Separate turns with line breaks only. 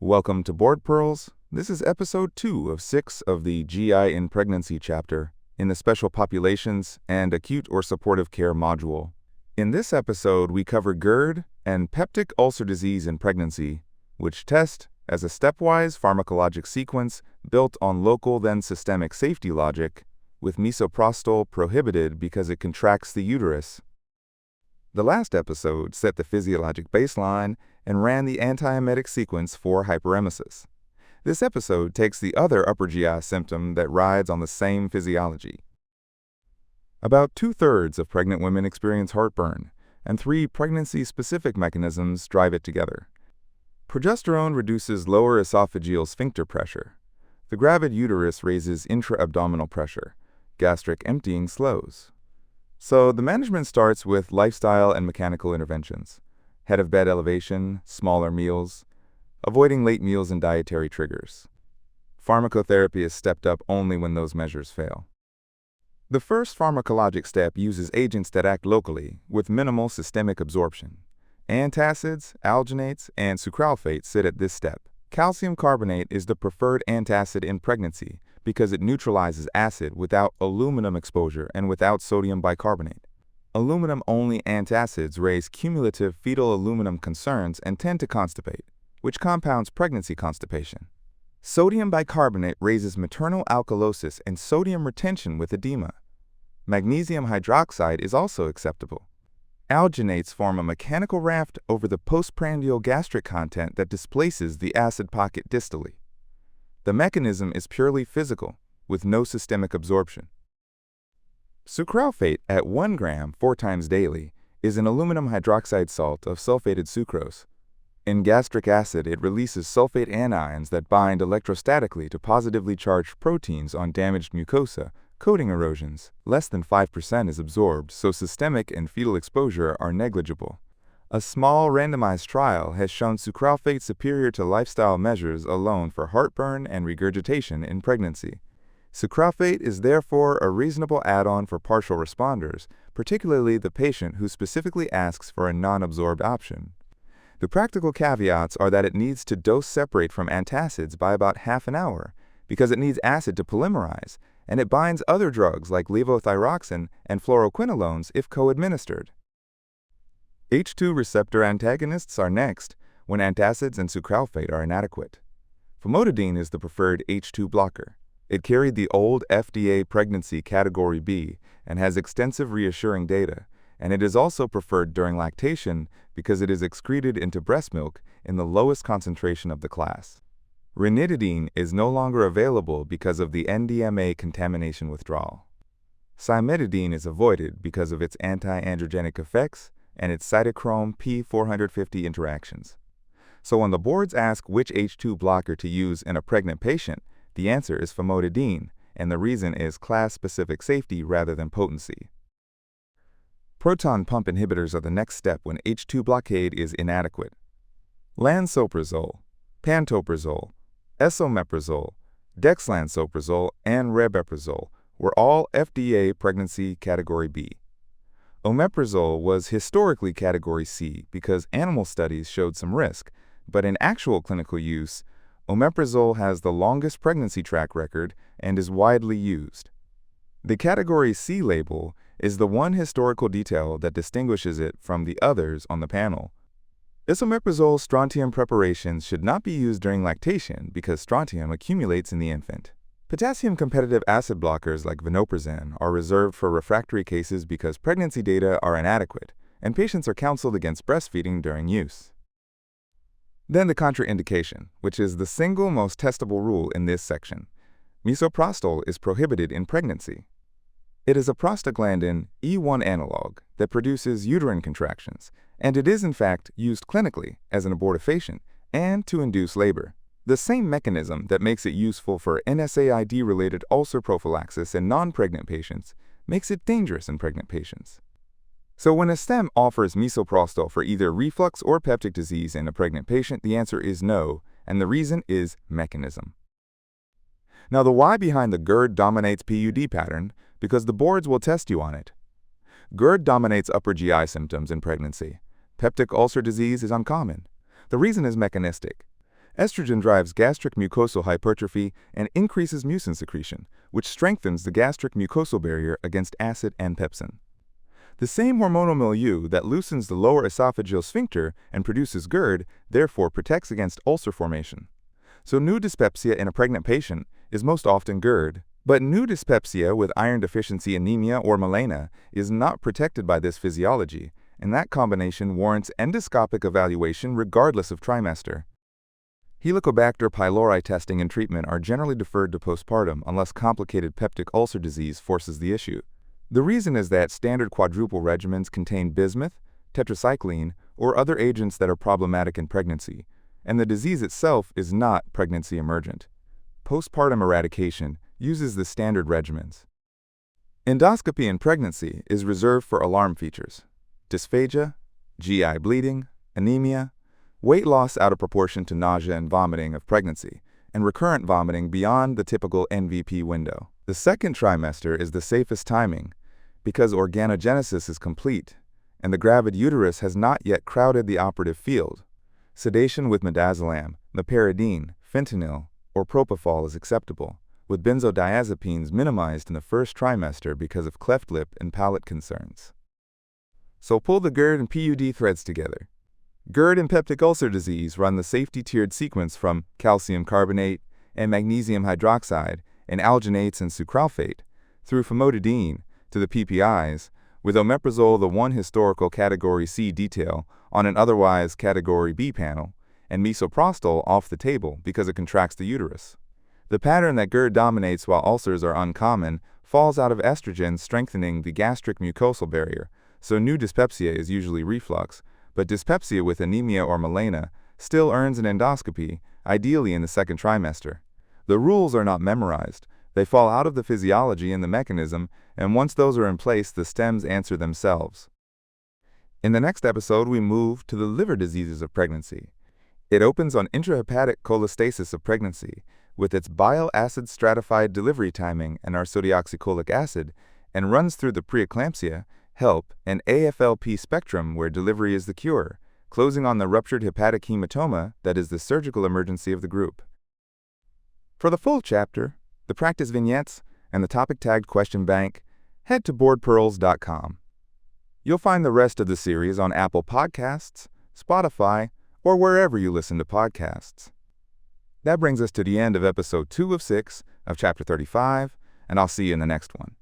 Welcome to Board Pearls. This is episode 2 of 6 of the GI in Pregnancy chapter in the Special Populations and Acute or Supportive Care module. In this episode, we cover GERD and peptic ulcer disease in pregnancy, which test as a stepwise pharmacologic sequence built on local then systemic safety logic, with misoprostol prohibited because it contracts the uterus. The last episode set the physiologic baseline and ran the antiemetic sequence for hyperemesis. This episode takes the other upper GI symptom that rides on the same physiology. About 2/3 of pregnant women experience heartburn, and 3 pregnancy-specific mechanisms drive it together. Progesterone reduces lower esophageal sphincter pressure. The gravid uterus raises intra-abdominal pressure. Gastric emptying slows. So the management starts with lifestyle and mechanical interventions. Head of bed elevation, smaller meals, avoiding late meals and dietary triggers. Pharmacotherapy is stepped up only when those measures fail. The first pharmacologic step uses agents that act locally with minimal systemic absorption. Antacids, alginates, and sucralfate sit at this step. Calcium carbonate is the preferred antacid in pregnancy because it neutralizes acid without aluminum exposure and without sodium bicarbonate. Aluminum-only antacids raise cumulative fetal aluminum concerns and tend to constipate, which compounds pregnancy constipation. Sodium bicarbonate raises maternal alkalosis and sodium retention with edema. Magnesium hydroxide is also acceptable. Alginates form a mechanical raft over the postprandial gastric content that displaces the acid pocket distally. The mechanism is purely physical, with no systemic absorption. Sucralfate at 1 gram 4 times daily is an aluminum hydroxide salt of sulfated sucrose. In gastric acid, it releases sulfate anions that bind electrostatically to positively charged proteins on damaged mucosa, coating erosions. Less than 5% is absorbed, so systemic and fetal exposure are negligible. A small randomized trial has shown sucralfate superior to lifestyle measures alone for heartburn and regurgitation in pregnancy. Sucralfate is therefore a reasonable add-on for partial responders, particularly the patient who specifically asks for a non-absorbed option. The practical caveats are that it needs to dose separate from antacids by about half an hour, because it needs acid to polymerize, and it binds other drugs like levothyroxine and fluoroquinolones if co-administered. H2 receptor antagonists are next when antacids and sucralfate are inadequate. Famotidine is the preferred H2 blocker. It carried the old FDA pregnancy Category B and has extensive reassuring data, and it is also preferred during lactation because it is excreted into breast milk in the lowest concentration of the class. Ranitidine is no longer available because of the NDMA contamination withdrawal. Cimetidine is avoided because of its anti-androgenic effects and its cytochrome P450 interactions. So when the boards ask which H2 blocker to use in a pregnant patient, the answer is famotidine, and the reason is class-specific safety rather than potency. Proton pump inhibitors are the next step when H2 blockade is inadequate. Lansoprazole, pantoprazole, esomeprazole, dexlansoprazole, and rabeprazole were all FDA pregnancy Category B. Omeprazole was historically Category C because animal studies showed some risk, but in actual clinical use, omeprazole has the longest pregnancy track record and is widely used. The Category C label is the one historical detail that distinguishes it from the others on the panel. Esomeprazole strontium preparations should not be used during lactation because strontium accumulates in the infant. Potassium-competitive acid blockers like vonoprazan are reserved for refractory cases because pregnancy data are inadequate, and patients are counseled against breastfeeding during use. Then the contraindication, which is the single most testable rule in this section. Misoprostol is prohibited in pregnancy. It is a prostaglandin E1 analog that produces uterine contractions, and it is in fact used clinically as an abortifacient and to induce labor. The same mechanism that makes it useful for NSAID-related ulcer prophylaxis in non-pregnant patients makes it dangerous in pregnant patients. So when a STEM offers misoprostol for either reflux or peptic disease in a pregnant patient, the answer is no, and the reason is mechanism. Now the why behind the GERD dominates PUD pattern, because the boards will test you on it. GERD dominates upper GI symptoms in pregnancy. Peptic ulcer disease is uncommon. The reason is mechanistic. Estrogen drives gastric mucosal hypertrophy and increases mucin secretion, which strengthens the gastric mucosal barrier against acid and pepsin. The same hormonal milieu that loosens the lower esophageal sphincter and produces GERD therefore protects against ulcer formation. So new dyspepsia in a pregnant patient is most often GERD. But new dyspepsia with iron deficiency anemia or melena is not protected by this physiology, and that combination warrants endoscopic evaluation regardless of trimester. Helicobacter pylori testing and treatment are generally deferred to postpartum unless complicated peptic ulcer disease forces the issue. The reason is that standard quadruple regimens contain bismuth, tetracycline, or other agents that are problematic in pregnancy, and the disease itself is not pregnancy emergent. Postpartum eradication uses the standard regimens. Endoscopy in pregnancy is reserved for alarm features: dysphagia, GI bleeding, anemia, weight loss out of proportion to nausea and vomiting of pregnancy, and recurrent vomiting beyond the typical NVP window. The second trimester is the safest timing because organogenesis is complete and the gravid uterus has not yet crowded the operative field. Sedation with midazolam, meperidine, fentanyl, or propofol is acceptable, with benzodiazepines minimized in the first trimester because of cleft lip and palate concerns. So pull the GERD and PUD threads together. GERD and peptic ulcer disease run the safety-tiered sequence from calcium carbonate and magnesium hydroxide and alginates and sucralfate through famotidine to the PPIs, with omeprazole the one historical Category C detail on an otherwise Category B panel, and misoprostol off the table because it contracts the uterus. The pattern that GERD dominates while ulcers are uncommon falls out of estrogen strengthening the gastric mucosal barrier, so new dyspepsia is usually reflux, but dyspepsia with anemia or melena still earns an endoscopy, ideally in the second trimester. The rules are not memorized. They fall out of the physiology and the mechanism, and once those are in place, the stems answer themselves. In the next episode, we move to the liver diseases of pregnancy. It opens on intrahepatic cholestasis of pregnancy, with its bile acid stratified delivery timing and ursodeoxycholic acid, and runs through the preeclampsia, HELP, and AFLP spectrum where delivery is the cure, closing on the ruptured hepatic hematoma that is the surgical emergency of the group. For the full chapter, the practice vignettes, and the topic-tagged question bank, head to boardpearls.com. You'll find the rest of the series on Apple Podcasts, Spotify, or wherever you listen to podcasts. That brings us to the end of episode 2 of 6 of chapter 35, and I'll see you in the next one.